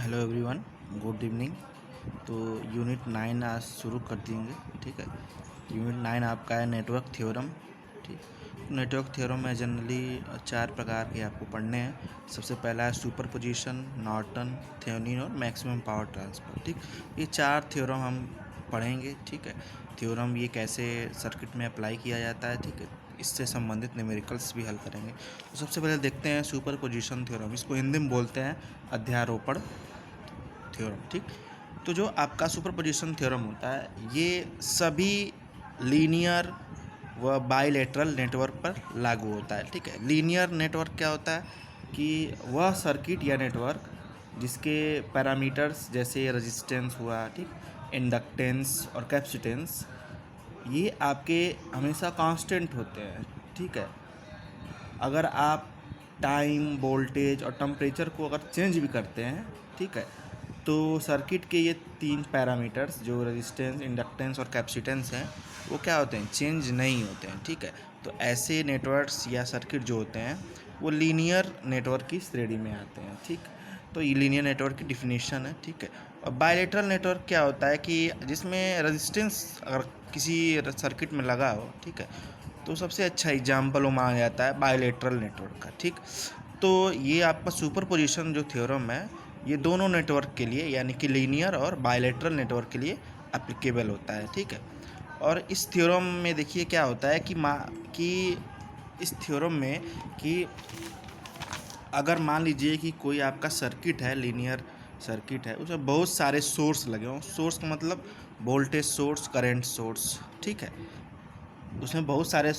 Hello everyone, good evening. तो unit 9 आज शुरू कर देंगे। ठीक है, यूनिट 9 आपका है नेटवर्क थ्योरम। ठीक, नेटवर्क थ्योरम में जनरली 4 प्रकार के आपको पढ़ने हैं। सबसे पहला है सुपरपोजिशन, नॉर्टन, थेवेनिन और मैक्सिमम पावर ट्रांसफर। ठीक, ये 4 थ्योरम हम पढ़ेंगे। ठीक है, थ्योरम ये कैसे सर्किट में अप्लाई किया जाता है। ठीक है, इससे संबंधित न्यूमेरिकल्स भी हल करेंगे। तो सबसे पहले देखते हैं सुपरपोजिशन थ्योरम। इसको हिंदी में बोलते हैं अध्यारोपण थ्योरम। ठीक, तो जो आपका सुपरपोजिशन थ्योरम होता है ये सभी लीनियर व बाइलेटरल नेटवर्क पर लागू होता है। ठीक है, लीनियर नेटवर्क क्या होता है कि वह सर्किट या नेटवर्क जिसके पैरामीटर्स जैसे रेजिस्टेंस हुआ, ठीक, इंडक्टेंस और कैपेसिटेंस, ये आपके हमेशा कांस्टेंट होते हैं। ठीक है, अगर आप टाइम, वोल्टेज और टेम्परेचर को अगर चेंज भी करते हैं, ठीक है, तो सर्किट के ये 3 पैरामीटर्स जो रेजिस्टेंस, इंडक्टेंस और कैपेसिटेंस हैं वो क्या होते हैं, चेंज नहीं होते हैं। ठीक है, तो ऐसे नेटवर्क्स या सर्किट जो होते हैं वो लीनियर नेटवर्क की श्रेणी में आते हैं। ठीक, तो ये लीनियर नेटवर्क की डिफिनीशन है। ठीक है, और बायलेटरल नेटवर्क क्या होता है कि जिसमें रेजिस्टेंस अगर किसी सर्किट में लगा हो, ठीक है, तो सबसे अच्छा एग्जाम्पल वो माना जाता है बायलेटरल नेटवर्क का। ठीक, तो ये आपका सुपरपोजिशन जो थ्योरम है ये दोनों नेटवर्क के लिए यानी कि लीनियर और बायलेटरल नेटवर्क के लिए एप्लीकेबल होता है। ठीक है, और इस थ्योरम में देखिए क्या होता है कि इस थ्योरम में कि अगर मान लीजिए कि कोई आपका सर्किट है, लीनियर सर्किट है, उसमें बहुत सारे सोर्स लगे हों। सोर्स का मतलब वोल्टेज सोर्स, करंट सोर्स। ठीक है, उसमें बहुत सारे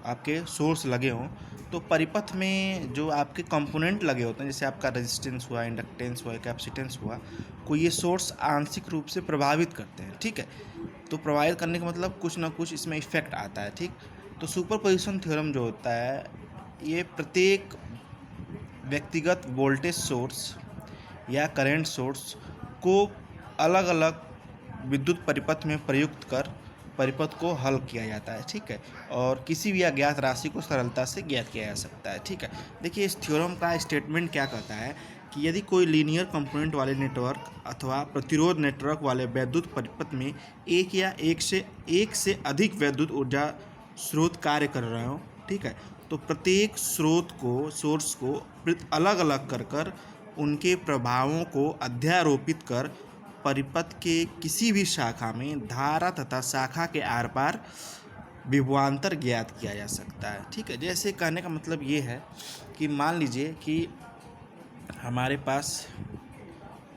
आपके सोर्स लगे हों, तो परिपथ में जो आपके कंपोनेंट लगे होते हैं, जैसे आपका रेजिस्टेंस हुआ, इंडक्टेंस हुआ, कैपेसिटेंस हुआ, को ये सोर्स आंशिक रूप से प्रभावित करते हैं। ठीक है, तो प्रभावित करने का मतलब कुछ ना कुछ इसमें इफेक्ट आता है। ठीक, तो सुपरपोजिशन थ्योरम जो होता है ये प्रत्येक व्यक्तिगत वोल्टेज सोर्स या करंट सोर्स को अलग अलग विद्युत परिपथ में प्रयुक्त कर परिपथ को हल किया जाता है। ठीक है, और किसी भी अज्ञात राशि को सरलता से ज्ञात किया जा सकता है। ठीक है, देखिए इस थ्योरम का स्टेटमेंट क्या कहता है कि यदि कोई लीनियर कंपोनेंट वाले नेटवर्क अथवा प्रतिरोध नेटवर्क वाले वैद्युत परिपथ में एक या एक से अधिक वैद्युत ऊर्जा स्रोत कार्य कर रहे हो, ठीक है, तो प्रत्येक स्रोत को, सोर्स को अलग अलग कर कर उनके प्रभावों को अध्यारोपित कर परिपथ के किसी भी शाखा में धारा तथा शाखा के आर पार विभवांतर ज्ञात किया जा सकता है। ठीक है, जैसे कहने का मतलब ये है कि मान लीजिए कि हमारे पास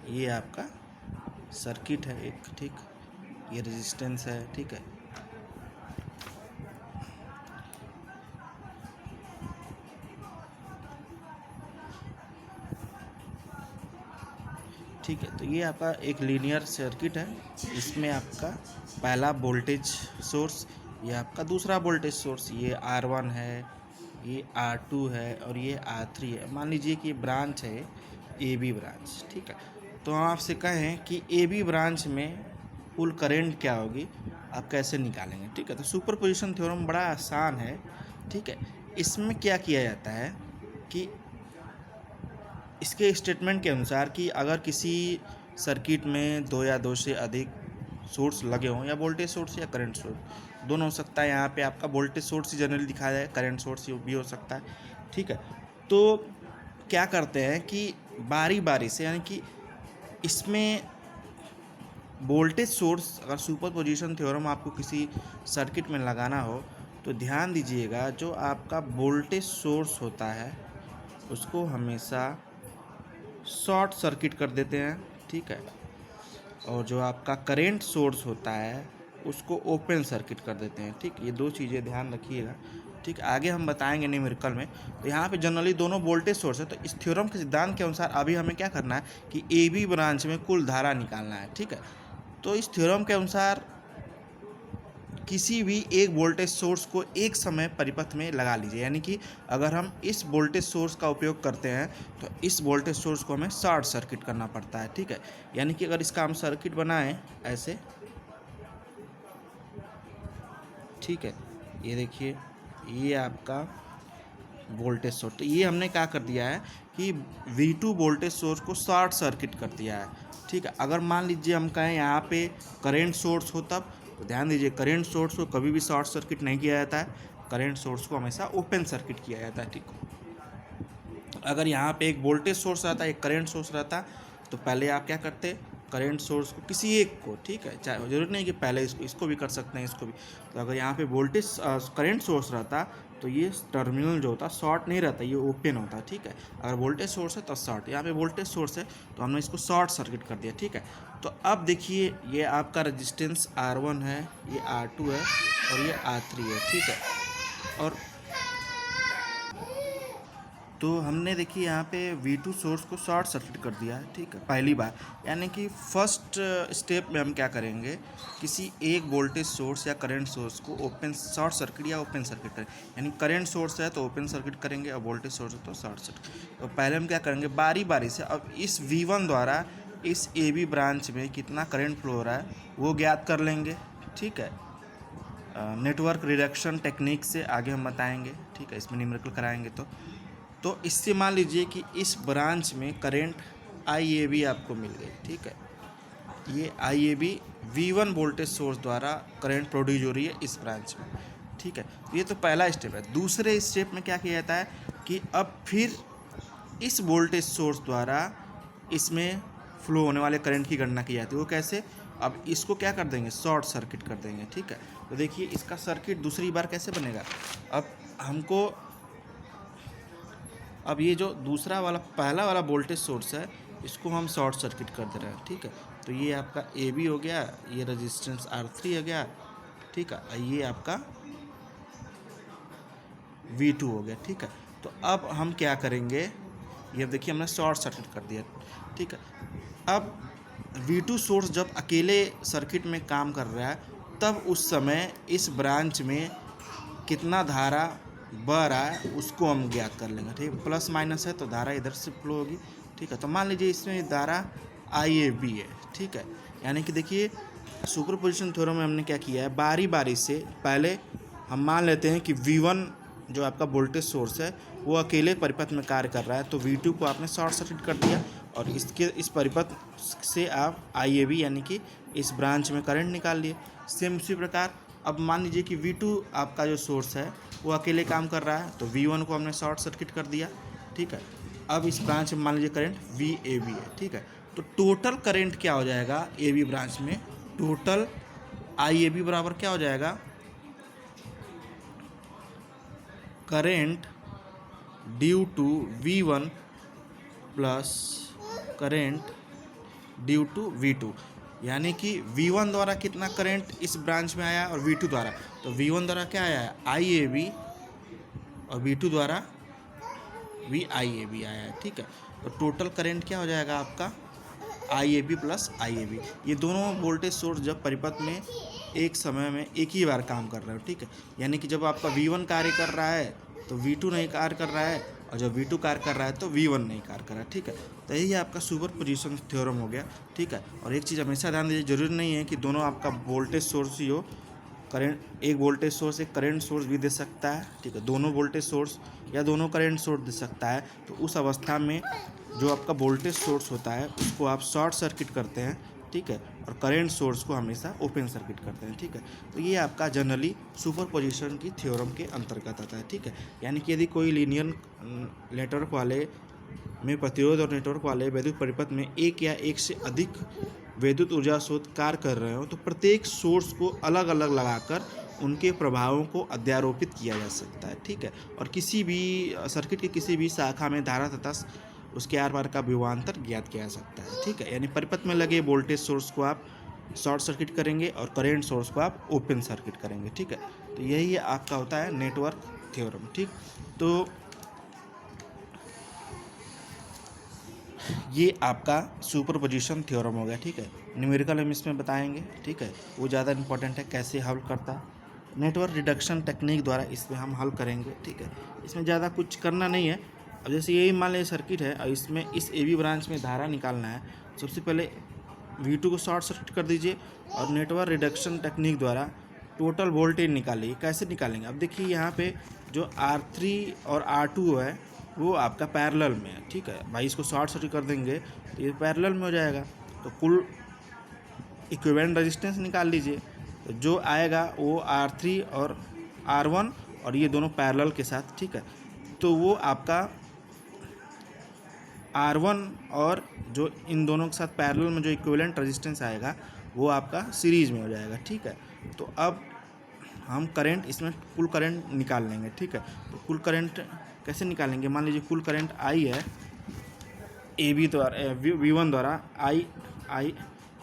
ये आपका सर्किट है एक, ठीक, ये रेजिस्टेंस है। ठीक है, ठीक है, तो ये आपका एक लीनियर सर्किट है। इसमें आपका पहला वोल्टेज सोर्स, ये आपका दूसरा वोल्टेज सोर्स, ये R1 है, ये R2 है और ये R3 है। मान लीजिए कि ब्रांच है AB ब्रांच। ठीक है, तो हम आपसे कहें कि AB ब्रांच में कुल करंट क्या होगी, आप कैसे निकालेंगे। ठीक है, तो सुपरपोजिशन थ्योरम बड़ा आसान है। ठीक है, इसमें क्या किया जाता है कि इसके स्टेटमेंट के अनुसार कि अगर किसी सर्किट में 2 या 2 से अधिक सोर्स लगे हों, या वोल्टेज सोर्स या करंट सोर्स दोनों हो सकता है। यहाँ पे आपका वोल्टेज सोर्स ही जनरली दिखाया जाए, करंट सोर्स भी हो सकता है। ठीक है, तो क्या करते हैं कि बारी बारी से, यानी कि इसमें वोल्टेज सोर्स अगर सुपरपोजिशन थ्योरम आपको किसी सर्किट में लगाना हो तो ध्यान दीजिएगा, जो आपका वोल्टेज सोर्स होता है उसको हमेशा शॉर्ट सर्किट कर देते हैं। ठीक है, और जो आपका करंट सोर्स होता है उसको ओपन सर्किट कर देते हैं। ठीक, ये 2 चीज़ें ध्यान रखिएगा। ठीक, आगे हम बताएंगे न्यूमेरिकल में। तो यहाँ पे जनरली दोनों वोल्टेज सोर्स है, तो इस थ्योरम के सिद्धांत के अनुसार अभी हमें क्या करना है कि AB ब्रांच में कुल धारा निकालना है। ठीक है, तो इस थ्योरम के अनुसार किसी भी एक वोल्टेज सोर्स को एक समय परिपथ में लगा लीजिए, यानी कि अगर हम इस वोल्टेज सोर्स का उपयोग करते हैं तो इस वोल्टेज सोर्स को हमें शॉर्ट सर्किट करना पड़ता है। ठीक है, यानी कि अगर इसका हम सर्किट बनाएं ऐसे, ठीक है, ये देखिए ये आपका वोल्टेज सोर्स, तो ये हमने क्या कर दिया है कि V2 वोल्टेज सोर्स को शॉर्ट सर्किट कर दिया है, ठीक है। अगर मान लीजिए हम कहें यहाँ पे करंट सोर्स हो तब, तो ध्यान दीजिए करंट सोर्स को कभी भी शॉर्ट सर्किट नहीं किया जाता है, करंट सोर्स को हमेशा ओपन सर्किट किया जाता है, ठीक है। अगर यहाँ पे एक वोल्टेज सोर्स रहता है, एक करंट सोर्स रहता, तो पहले आप क्या करते, करंट सोर्स को किसी एक को, ठीक है, चाहे जरूरी नहीं कि पहले इसको भी कर सकते हैं, इसको भी। तो अगर यहाँ पे वोल्टेज करंट सोर्स रहता तो ये टर्मिनल जो होता शॉर्ट नहीं रहता, ये ओपन होता, ठीक है। अगर वोल्टेज सोर्स है तो शॉर्ट, यहाँ पे वोल्टेज सोर्स है तो हमने इसको शॉर्ट सर्किट कर दिया, ठीक है। तो अब देखिए ये आपका रेजिस्टेंस R1 है, ये R2 है और ये R3 है, ठीक है। और तो हमने देखिए यहाँ पे V2 सोर्स को शॉर्ट सर्किट कर दिया है, ठीक है, पहली बार। यानी कि फर्स्ट स्टेप में हम क्या करेंगे, किसी एक वोल्टेज सोर्स या करंट सोर्स को ओपन शॉर्ट सर्किट या ओपन सर्किट करें। यानी करंट सोर्स है तो ओपन सर्किट करेंगे और वोल्टेज सोर्स है तो शॉर्ट सर्किट। तो पहले हम क्या करेंगे, बारी बारी से अब इस V1 द्वारा इस AB ब्रांच में कितना करंट फ्लो हो रहा है वो ज्ञात कर लेंगे, ठीक है। नेटवर्क रिडक्शन टेक्निक से आगे हम बताएंगे, ठीक है, इसमें न्यूमेरिकल कराएंगे। तो इससे मान लीजिए कि इस ब्रांच में करंट IAB आपको मिल गई, ठीक है। ये IAB V1 वोल्टेज सोर्स द्वारा करंट प्रोड्यूस हो रही है इस ब्रांच में, ठीक है। ये तो पहला स्टेप है। दूसरे स्टेप में क्या किया जाता है कि अब फिर इस वोल्टेज सोर्स द्वारा इसमें फ्लो होने वाले करंट की गणना की जाती है। वो कैसे, अब इसको क्या कर देंगे, शॉर्ट सर्किट कर देंगे, ठीक है। तो देखिए इसका सर्किट दूसरी बार कैसे बनेगा, अब ये जो दूसरा वाला पहला वाला वोल्टेज सोर्स है इसको हम शॉर्ट सर्किट कर दे रहे हैं, ठीक है। तो ये आपका AB हो गया, ये रेजिस्टेंस R3 हो गया, ठीक है, ये आपका V2 हो गया, ठीक है। तो अब हम क्या करेंगे, ये देखिए हमने शॉर्ट सर्किट कर दिया, ठीक है। अब V2 सोर्स जब अकेले सर्किट में काम कर रहा है तब उस समय इस ब्रांच में कितना धारा बह रहा है उसको हम ज्ञात कर लेंगे, ठीक है। प्लस माइनस है तो धारा इधर से फ्लो होगी, ठीक है। तो मान लीजिए इसमें धारा IAB है, ठीक है। यानी कि देखिए सुपरपोजिशन थ्योरम में हमने क्या किया है, बारी बारी से पहले हम मान लेते हैं कि V1 जो आपका वोल्टेज सोर्स है वो अकेले परिपथ में कार्य कर रहा है, तो V2 को आपने शॉर्ट सर्किट कर दिया और इस परिपथ से आप IAB यानी कि इस ब्रांच में करंट निकाल लिए। सेम उसी प्रकार अब मान लीजिए कि V2 आपका जो सोर्स है वो अकेले काम कर रहा है, तो V1 को हमने शॉर्ट सर्किट कर दिया, ठीक है। अब इस ब्रांच में मान लीजिए करंट VAB है, ठीक है। तो टोटल करंट क्या हो जाएगा AB ब्रांच में, टोटल IAB बराबर क्या हो जाएगा, current due to V1 plus current due to V2। यानी कि V1 द्वारा कितना करंट इस ब्रांच में आया और V2 द्वारा, तो V1 द्वारा क्या आया है IAB और V2 द्वारा VIAB आया है, ठीक है। तो टोटल करंट क्या हो जाएगा आपका IAB प्लस IAB। ये दोनों वोल्टेज सोर्स जब परिपथ में एक समय में एक ही बार काम कर रहे हो, ठीक है। यानी कि जब आपका V1 कार्य कर रहा है तो V2 नहीं कार्य कर रहा है और जब V2 कार्य कर रहा है तो V1 नहीं कार्य कर रहा है, ठीक है। तो यही आपका सुपरपोजिशन थ्योरम हो गया, ठीक है। और एक चीज़ हमेशा ध्यान दीजिए, जरूरी नहीं है कि दोनों आपका वोल्टेज सोर्स ही हो, करंट एक वोल्टेज सोर्स एक करंट सोर्स भी दे सकता है, ठीक है। दोनों वोल्टेज सोर्स या दोनों करंट सोर्स दे सकता है। तो उस अवस्था में जो आपका वोल्टेज सोर्स होता है उसको आप शॉर्ट सर्किट करते हैं, ठीक है, और करंट सोर्स को हमेशा ओपन सर्किट करते हैं, ठीक है। तो ये आपका जनरली सुपरपोजिशन की थ्योरम के अंतर्गत आता है, ठीक है। यानी कि यदि कोई लीनियर नेटवर्क वाले में प्रतिरोध और नेटवर्क वाले वैद्युत परिपथ में एक या एक से अधिक विद्युत ऊर्जा स्रोत कार्य कर रहे हो तो प्रत्येक सोर्स को अलग अलग लगाकर उनके प्रभावों को अध्यारोपित किया जा सकता है, ठीक है। और किसी भी सर्किट की किसी भी शाखा में धारा तथा उसके आर पार का विभवांतर ज्ञात किया जा सकता है, ठीक है। यानी परिपथ में लगे वोल्टेज सोर्स को आप शॉर्ट सर्किट करेंगे और करंट सोर्स को आप ओपन सर्किट करेंगे, ठीक है। तो यही आपका होता है नेटवर्क थ्योरम, ठीक। तो ये आपका सुपरपोजिशन थ्योरम हो गया, ठीक है। न्यूमेरिकल हम इसमें बताएंगे, ठीक है, वो ज़्यादा इंपॉर्टेंट है, कैसे हल करता है नेटवर्क रिडक्शन टेक्निक द्वारा इसमें हम हल करेंगे, ठीक है। इसमें ज़्यादा कुछ करना नहीं है। अब जैसे यही मान लीजिए सर्किट है और इसमें इस AB ब्रांच में धारा निकालना है, सबसे पहले V2 को शॉर्ट सर्किट कर दीजिए और नेटवर्क रिडक्शन टेक्निक द्वारा टोटल वोल्टेज निकालिए। कैसे निकालेंगे, अब देखिए यहाँ पे जो R3 और R2 है वो आपका पैरेलल में है, ठीक है भाई। इसको शॉर्ट सर्किट कर देंगे तो ये पैरेलल में हो जाएगा। तो कुल इक्विवेलेंट रेजिस्टेंस निकाल लीजिए, तो जो आएगा वो R3 और R1 और ये दोनों पैरेलल के साथ, ठीक है। तो वो आपका R1 और जो इन दोनों के साथ पैरेलल में जो इक्विवेलेंट रेजिस्टेंस आएगा वो आपका सीरीज़ में हो जाएगा, ठीक है। तो अब हम करंट इसमें कुल करंट निकाल लेंगे, ठीक है। तो कुल करंट कैसे निकालेंगे? मान लीजिए कुल करंट I है AB द्वारा V1 द्वारा I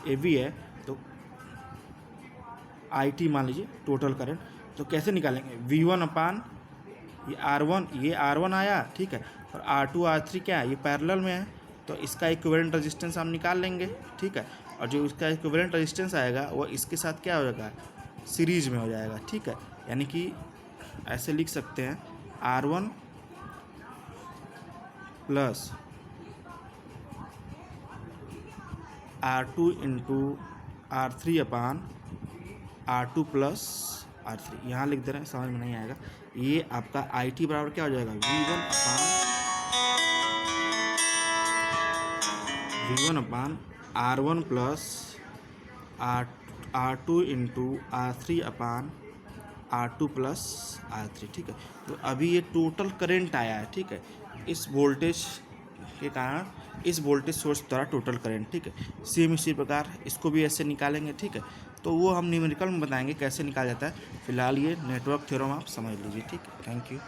AB है, तो IT मान लीजिए टोटल करंट। तो कैसे निकालेंगे? V1 अपान ये R1 आया, ठीक है, और R2 R3 क्या है, ये पैरेलल में है, तो इसका इक्विवेलेंट रेजिस्टेंस हम निकाल लेंगे, ठीक है। और जो इसका इक्विवेलेंट रेजिस्टेंस आएगा वो इसके साथ क्या हो जाएगा, सीरीज में हो जाएगा, ठीक है। यानी कि ऐसे लिख सकते हैं R1 plus R2 into R3 अपान R2 प्लस R3। यहाँ लिख दे रहे हैं, समझ में नहीं आएगा। ये आपका IT बराबर क्या हो जाएगा, V1 अपान R1 plus R2 into R3 अपान R2 प्लस R3, ठीक है। तो अभी ये टोटल करंट आया है, ठीक है, इस वोल्टेज के कारण, इस वोल्टेज सोर्स द्वारा टोटल करंट, ठीक है। सेम इसी प्रकार इसको भी ऐसे निकालेंगे, ठीक है। तो वो हम न्यूमेरिकल में बताएंगे कैसे निकाला जाता है। फिलहाल ये नेटवर्क थ्योरम आप समझ लीजिए, ठीक है। Thank you.